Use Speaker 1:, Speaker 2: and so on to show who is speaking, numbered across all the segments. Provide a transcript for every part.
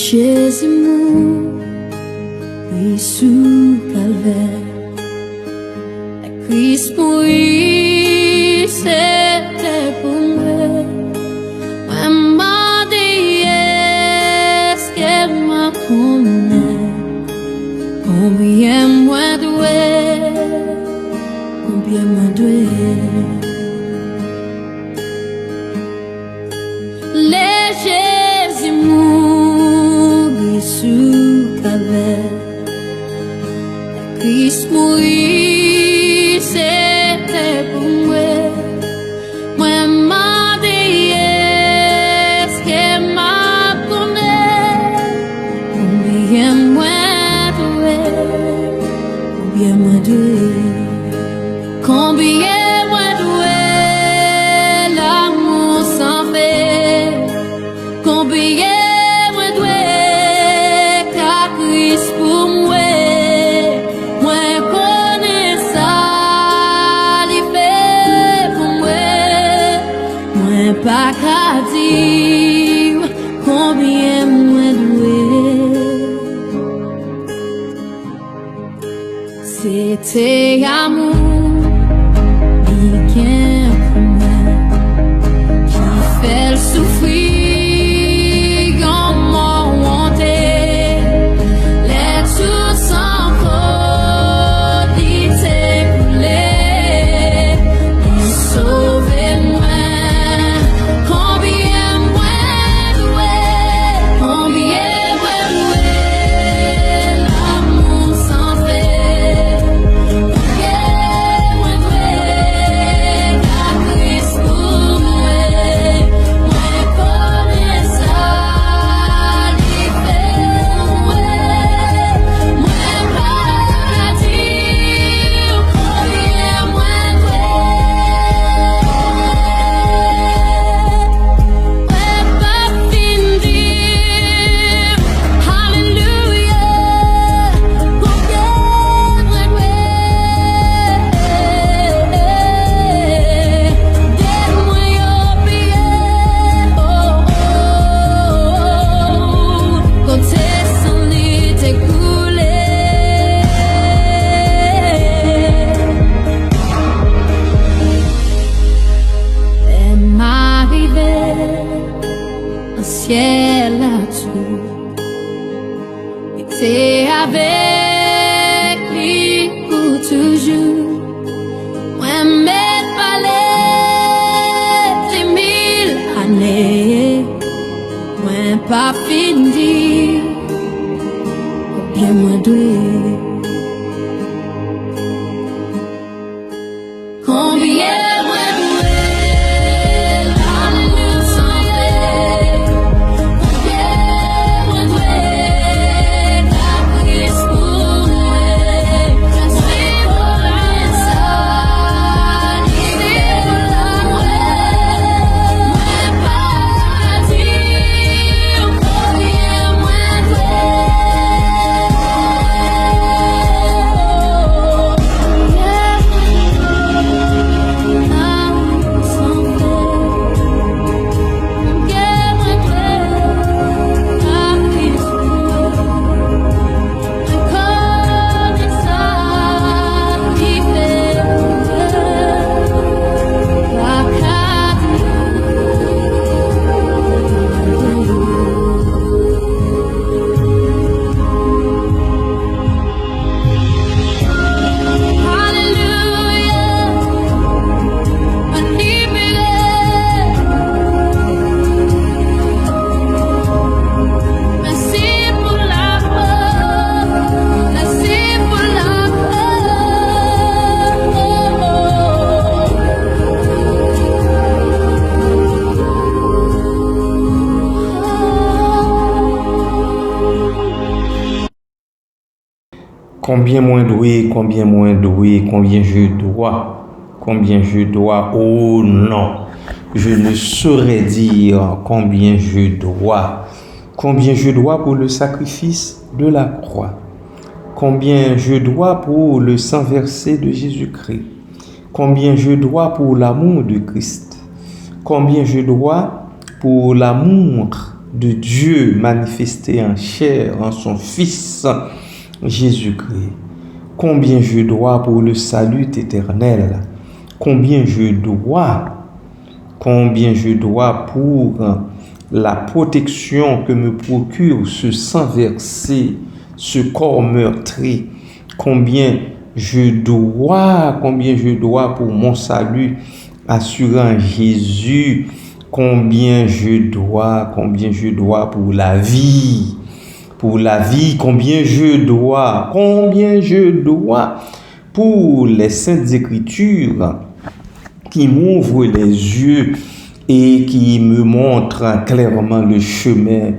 Speaker 1: Jésus, sous calvaire, la Christ mourit, c'était pour moi. Moi, m'a dit, est-ce qu'elle m'a connaît? Combien moi doué, combien moi doué. Les Jésus mourit sous calvaire. Christ mourit, c'était pour moi. Moi, m'a dit, est-ce qu'elle m'a connaît? Combien moi doué, combien moi doué, combien moi doué, l'amour sans fait, combien moi doué, car Christ pour moi. Pas qu'à dire combien moi doué. C'était amour, bien pour moi, qui fait le souffrir en monté. Les tous sans faute, il s'est coulé, il sauvait moi. Ciel là-dessous, était avec lui pour toujours. Moi, mes palais, des 1000 années, moi, pas fini, bien moi doué. Combien
Speaker 2: Combien moins doué, combien moins doué, combien je dois, oh non, je ne saurais dire combien je dois pour le sacrifice de la croix, combien je dois pour le sang versé de Jésus-Christ, combien je dois pour l'amour de Christ, combien je dois pour l'amour de Dieu manifesté en chair, en son Fils Jésus-Christ. Combien je dois pour le salut éternel. Combien je dois pour la protection que me procure ce sang versé, ce corps meurtri. Combien je dois pour mon salut assurant Jésus. Combien je dois pour la vie, combien je dois pour les saintes écritures qui m'ouvrent les yeux et qui me montrent clairement le chemin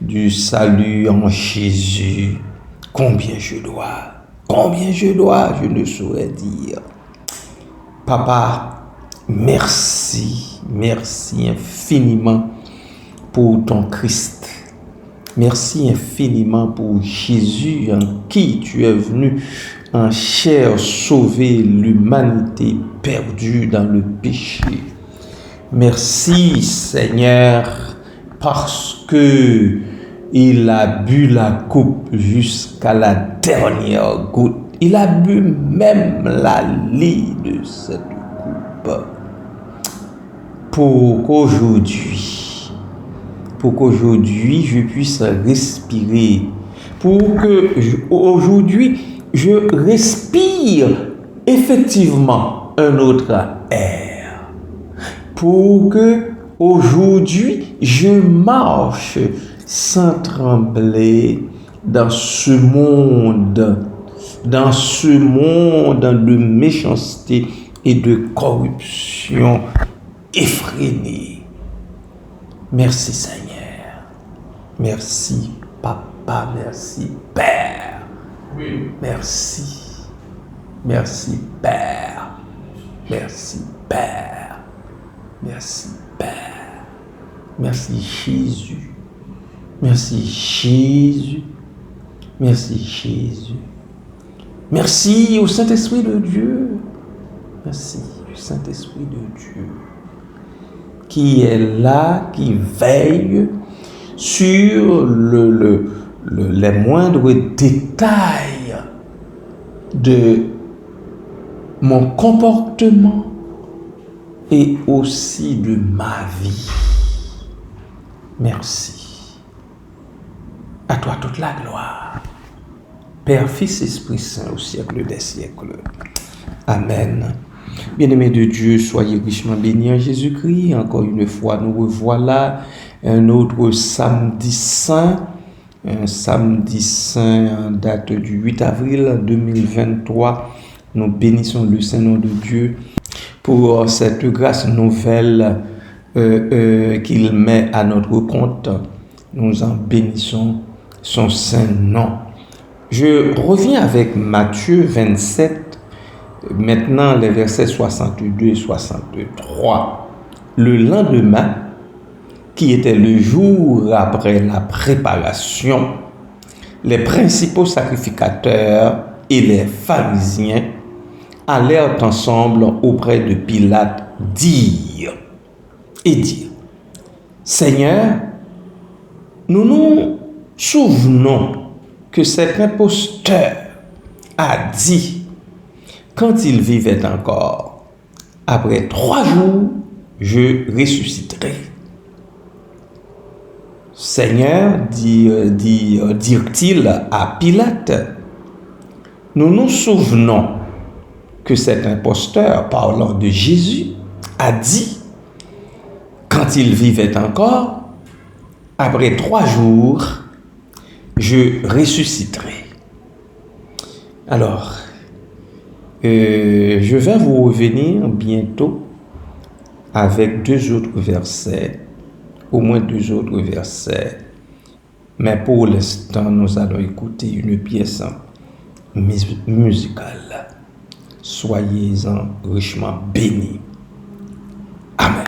Speaker 2: du salut en Jésus. Combien je dois, je ne saurais dire. Papa, merci infiniment pour ton Christ. Merci infiniment pour Jésus en qui tu es venu en chair sauver l'humanité perdue dans le péché. Merci Seigneur parce que il a bu la coupe jusqu'à la dernière goutte. Il a bu même la lie de cette coupe. Pour qu'aujourd'hui je puisse respirer, pour que aujourd'hui je respire effectivement un autre air, pour que aujourd'hui je marche sans trembler dans ce monde de méchanceté et de corruption effrénée. Merci Seigneur. Merci Papa. Merci Père. Oui. Merci. Merci Père. Merci Père. Merci Père. Merci Jésus. Merci Jésus. Merci Jésus. Merci au Saint-Esprit de Dieu. Merci au Saint-Esprit de Dieu qui est là, qui veille sur les moindres détails de mon comportement et aussi de ma vie. Merci. À toi toute la gloire. Père, Fils, Esprit Saint, au siècle des siècles. Amen. Bien-aimés de Dieu, soyez richement bénis en Jésus-Christ. Encore une fois, nous revoilà un autre samedi saint. Un samedi saint en date du 8 avril 2023. Nous bénissons le Saint-Nom de Dieu pour cette grâce nouvelle qu'il met à notre compte. Nous en bénissons son Saint-Nom. Je reviens avec Matthieu 27. Maintenant, les versets 62 et 63. Le lendemain, qui était le jour après la préparation, les principaux sacrificateurs et les pharisiens allèrent ensemble auprès de Pilate dire, Seigneur, nous nous souvenons que cet imposteur a dit, quand il vivait encore, après 3 jours, je ressusciterai. Seigneur, dirent-ils à Pilate, nous nous souvenons que cet imposteur, parlant de Jésus, a dit, quand il vivait encore, après 3 jours, je ressusciterai. Alors, je vais vous revenir bientôt avec 2 autres versets, au moins 2 autres versets. Mais pour l'instant, nous allons écouter une pièce musicale. Soyez-en richement bénis. Amen.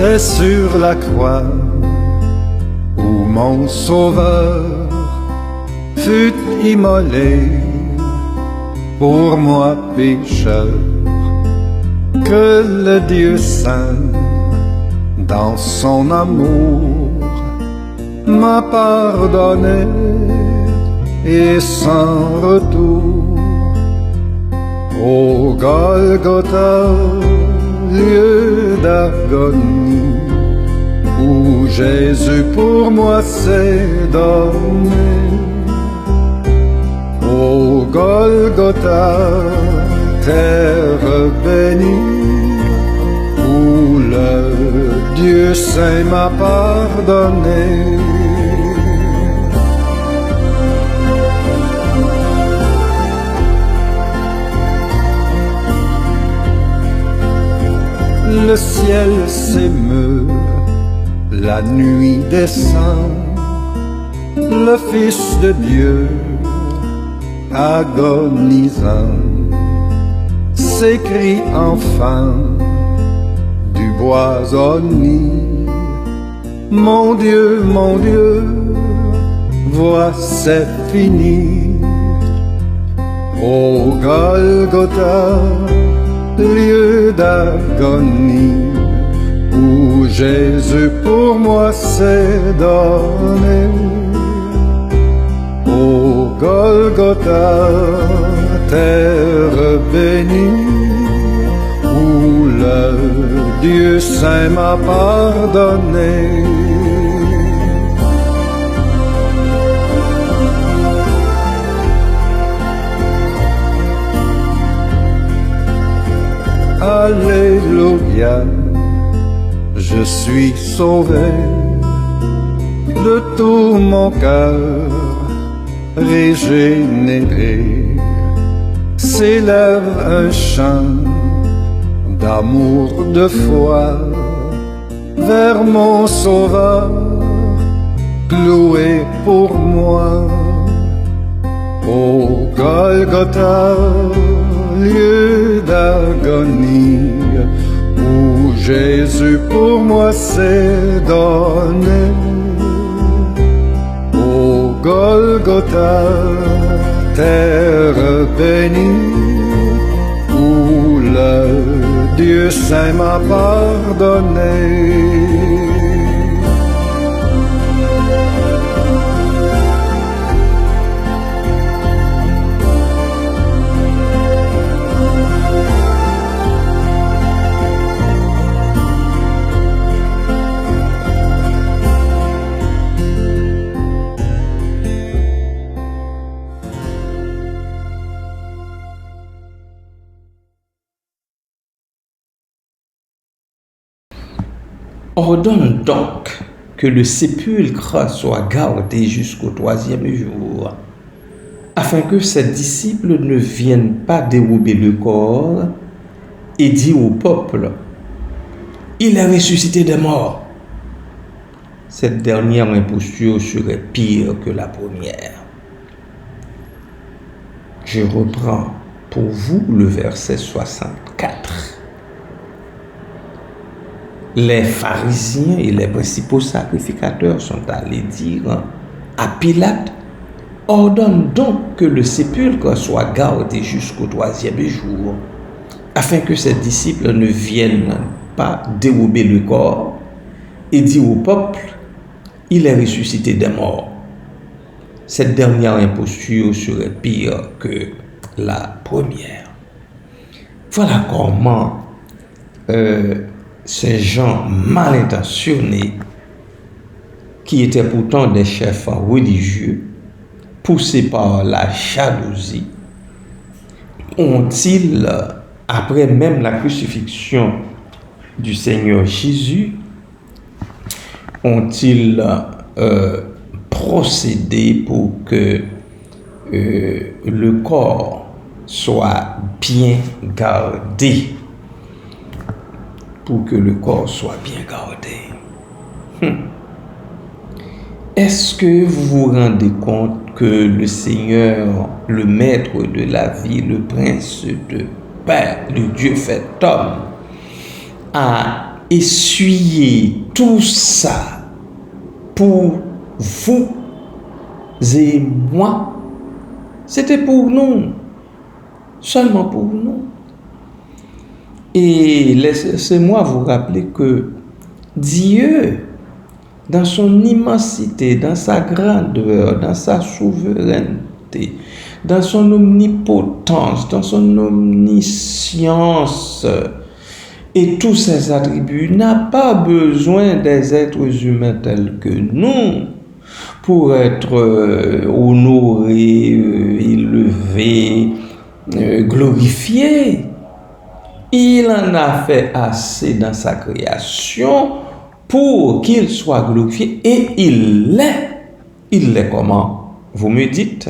Speaker 3: C'est sur la croix où mon sauveur fut immolé pour moi pécheur, que le Dieu saint dans son amour m'a pardonné et sans retour. Au Golgotha, lieu d'agonie, où Jésus pour moi s'est donné. Au Golgotha, terre bénie, où le Dieu saint m'a pardonné. Le ciel s'émeut, la nuit descend, le Fils de Dieu, agonisant, s'écrie enfin du boisonnier. Mon Dieu, vois c'est fini. Au Golgotha, lieu d'agonie, où Jésus pour moi s'est donné. Au Golgotha, terre bénie, où le Dieu saint m'a pardonné. Alléluia, je suis sauvé, de tout mon cœur régénéré, s'élève un chant d'amour, de foi, vers mon Sauveur, cloué pour moi. Au Golgotha, lieu d'agonie, où Jésus pour moi s'est donné. Au Golgotha, terre bénie, où le Dieu saint m'a pardonné.
Speaker 2: Ordonne donc que le sépulcre soit gardé jusqu'au 3e jour, afin que ses disciples ne viennent pas dérober le corps et dire au peuple, « Il est ressuscité des morts ». Cette dernière imposture serait pire que la première. Je reprends pour vous le verset 64. Les pharisiens et les principaux sacrificateurs sont allés dire à Pilate, « Ordonne donc que le sépulcre soit gardé jusqu'au 3e jour, afin que ses disciples ne viennent pas dérober le corps et dire au peuple, il est ressuscité des morts. » Cette dernière imposture serait pire que la première. Voilà comment ces gens mal intentionnés, qui étaient pourtant des chefs religieux, poussés par la jalousie, ont-ils, après même la crucifixion du Seigneur Jésus ont-ils procédé pour que le corps soit bien gardé? Pour que le corps soit bien gardé. Est-ce que vous vous rendez compte que le Seigneur, le maître de la vie, le prince de paix, le Dieu fait homme, a essuyé tout ça pour vous et moi? C'était pour nous, seulement pour nous. Et laissez-moi vous rappeler que Dieu, dans son immensité, dans sa grandeur, dans sa souveraineté, dans son omnipotence, dans son omniscience et tous ses attributs, n'a pas besoin des êtres humains tels que nous pour être honorés, élevés, glorifiés. Il en a fait assez dans sa création pour qu'il soit glorifié, et il l'est. Il l'est comment? Vous me dites?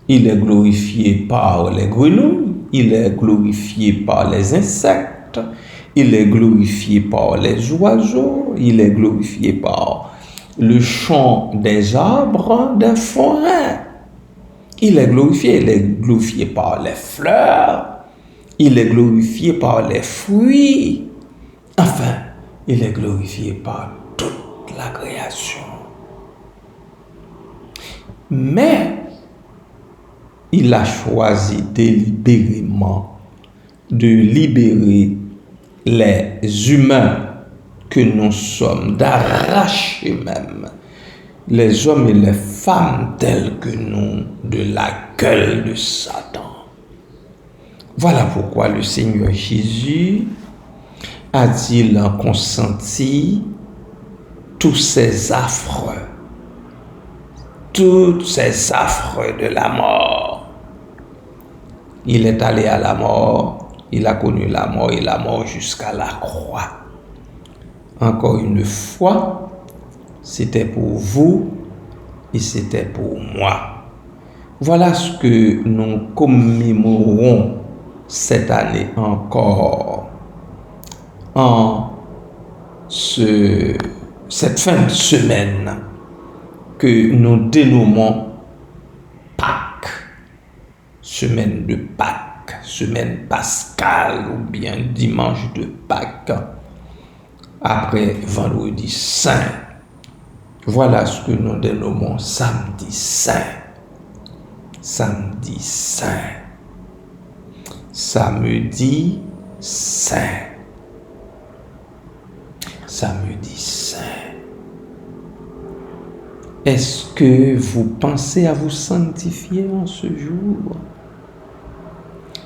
Speaker 2: Il est glorifié par les grenouilles, il est glorifié par les insectes, il est glorifié par les oiseaux, il est glorifié par le chant des arbres, des forêts. Il est glorifié par les fleurs, il est glorifié par les fruits. Enfin, il est glorifié par toute la création. Mais il a choisi délibérément de libérer les humains que nous sommes, d'arracher même les hommes et les femmes tels que nous de la gueule de Satan. Voilà pourquoi le Seigneur Jésus a-t-il consenti tous ces affres de la mort. Il est allé à la mort, il a connu la mort et la mort jusqu'à la croix. Encore une fois, c'était pour vous et c'était pour moi. Voilà ce que nous commémorons cette année encore en cette fin de semaine que nous dénommons Pâques, semaine de Pâques, semaine pascale ou bien dimanche de Pâques, après vendredi saint. Voilà ce que nous dénommons samedi saint. Samedi saint. Samedi saint. Samedi saint. Est-ce que vous pensez à vous sanctifier en ce jour?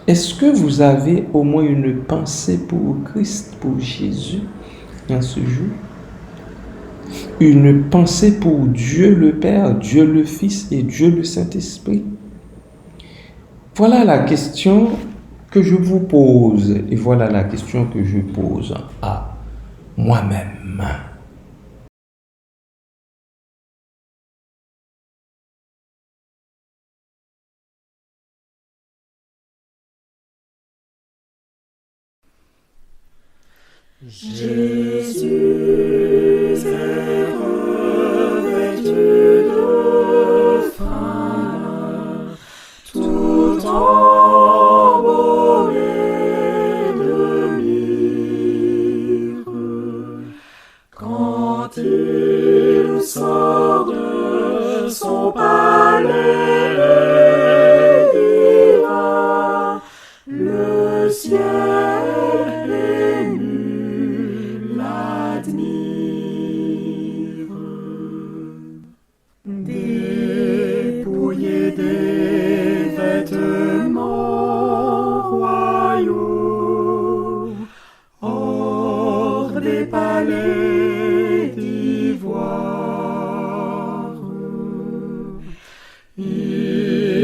Speaker 2: Est-ce que vous avez au moins une pensée pour Christ, pour Jésus en ce jour? Une pensée pour Dieu le Père, Dieu le Fils et Dieu le Saint-Esprit? Voilà la question que je vous pose et voilà la question que je pose à moi-même.
Speaker 4: Jésus est revêtu de fin, tout embaumé de myrrhe. Quand il sort de son palais divin, le ciel dépouillé des vêtements royaux, hors des palais d'ivoire, il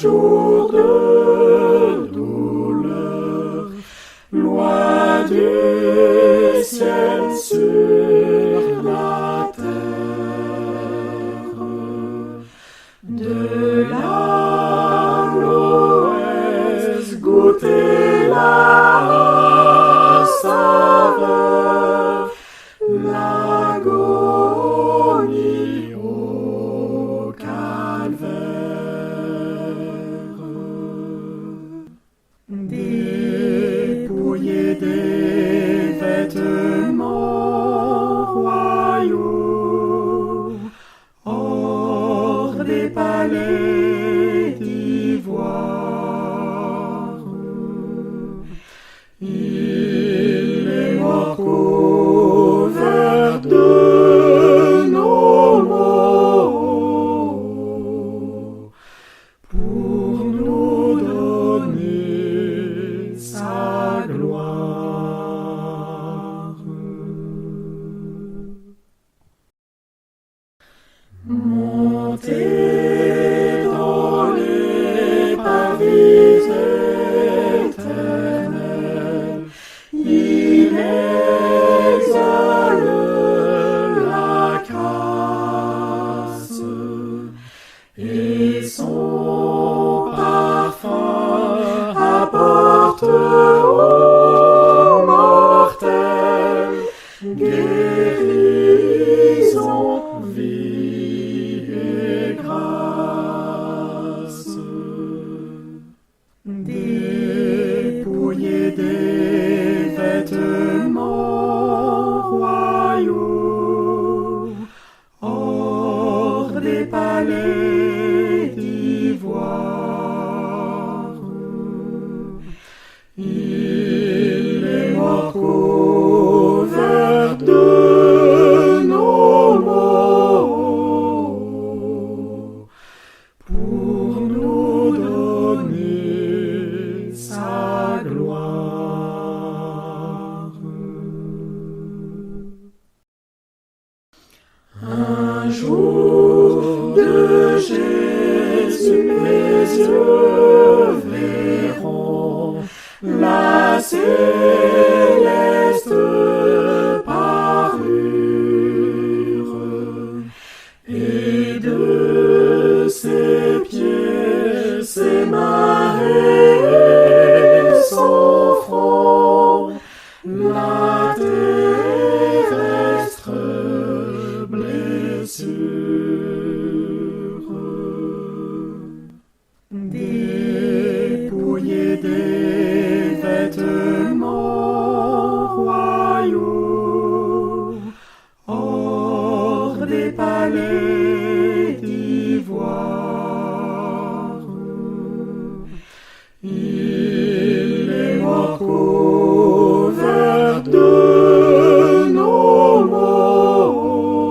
Speaker 4: jours de douleur, loin du ciel sur la terre, de l'aloès goûter la saveur, l'agonie au calvaire, dépouillé des vêtements royaux, hors des palais d'ivoire, il est mort couvert de nos maux, pour nous donner sa gloire. Montez dans les parvis éternels, il exhale la grâce, et son parfum apporte aux mortels guérison, vie et grâce. Dépouillé des vêtements royaux, hors des palais d'ivoire, il est mort couvert de nos maux, pour nous donner sa gloire. Un jour de Jésus, mes yeux verront la céleste parure, et de ses pieds, ses mains et son front, la terrestre blessure. Dépouillé des vêtements royaux, hors des palais d'ivoire, il est mort couvert de nos maux,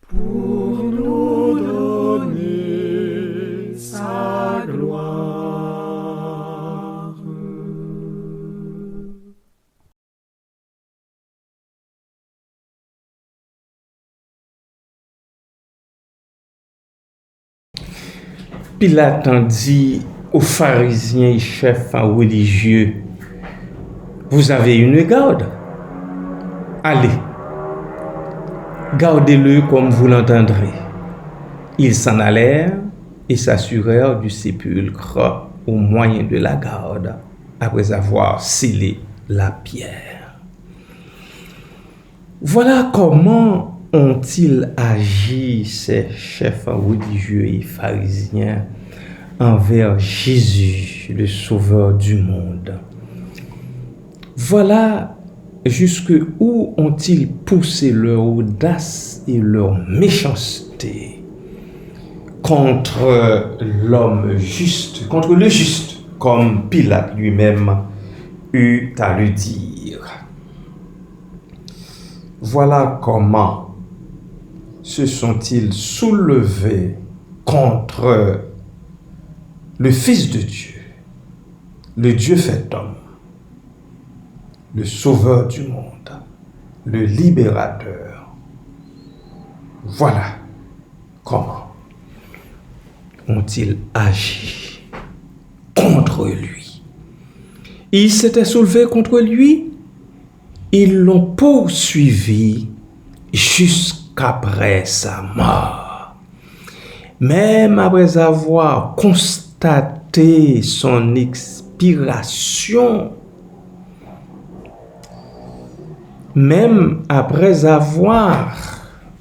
Speaker 4: pour nous donner sa gloire.
Speaker 2: Pilate en dit aux pharisiens et chefs religieux, vous avez une garde. Allez, gardez-le comme vous l'entendrez. Ils s'en allèrent et s'assurèrent du sépulcre au moyen de la garde, après avoir scellé la pierre. Voilà comment ont-ils agi, ces chefs religieux et pharisiens, envers Jésus, le Sauveur du monde. Voilà jusqu'où ont-ils poussé leur audace et leur méchanceté contre l'homme juste, contre le juste, comme Pilate lui-même eut à le dire. Voilà comment se sont-ils soulevés contre le Fils de Dieu, le Dieu fait homme, le Sauveur du monde, le Libérateur. Voilà comment. ont-ils agi contre lui. Ils s'étaient soulevés contre lui, ils l'ont poursuivi jusqu'après sa mort. Même après avoir constaté son expiration, même après avoir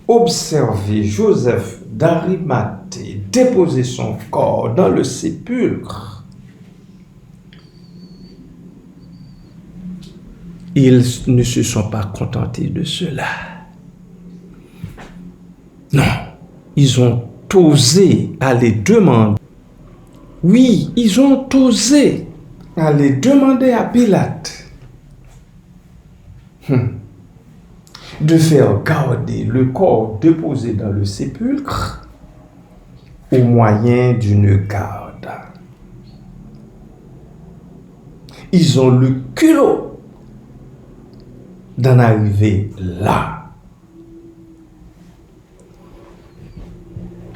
Speaker 2: observé Joseph d'Arimathée déposer son corps dans le sépulcre, ils ne se sont pas contentés de cela. Non, ils ont osé aller demander. Oui, ils ont osé aller demander à Pilate de faire garder le corps déposé dans le sépulcre au moyen d'une garde. Ils ont le culot d'en arriver là.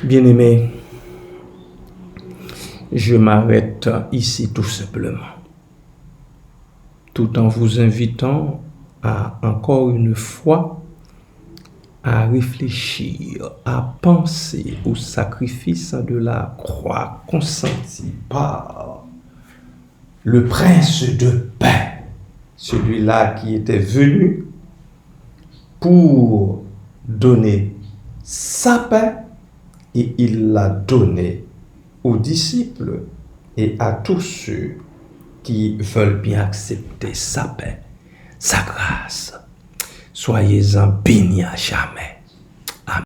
Speaker 2: Bien-aimés, je m'arrête ici tout simplement, tout en vous invitant à encore une fois à réfléchir, à penser au sacrifice de la croix consenti par le prince de paix, celui-là qui était venu pour donner sa paix, et il l'a donné aux disciples et à tous ceux qui veulent bien accepter sa paix, sa grâce. Soyez-en bénis à jamais. Amen.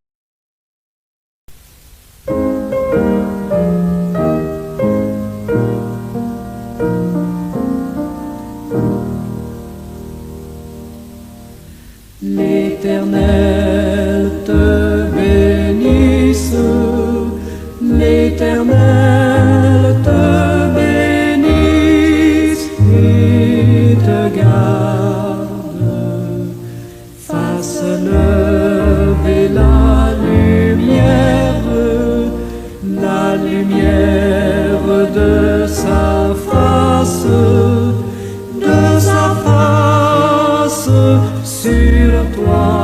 Speaker 4: L'Éternel te bénisse, l'Éternel te bénisse et te garde, fasse lever la lumière de sa face sur toi.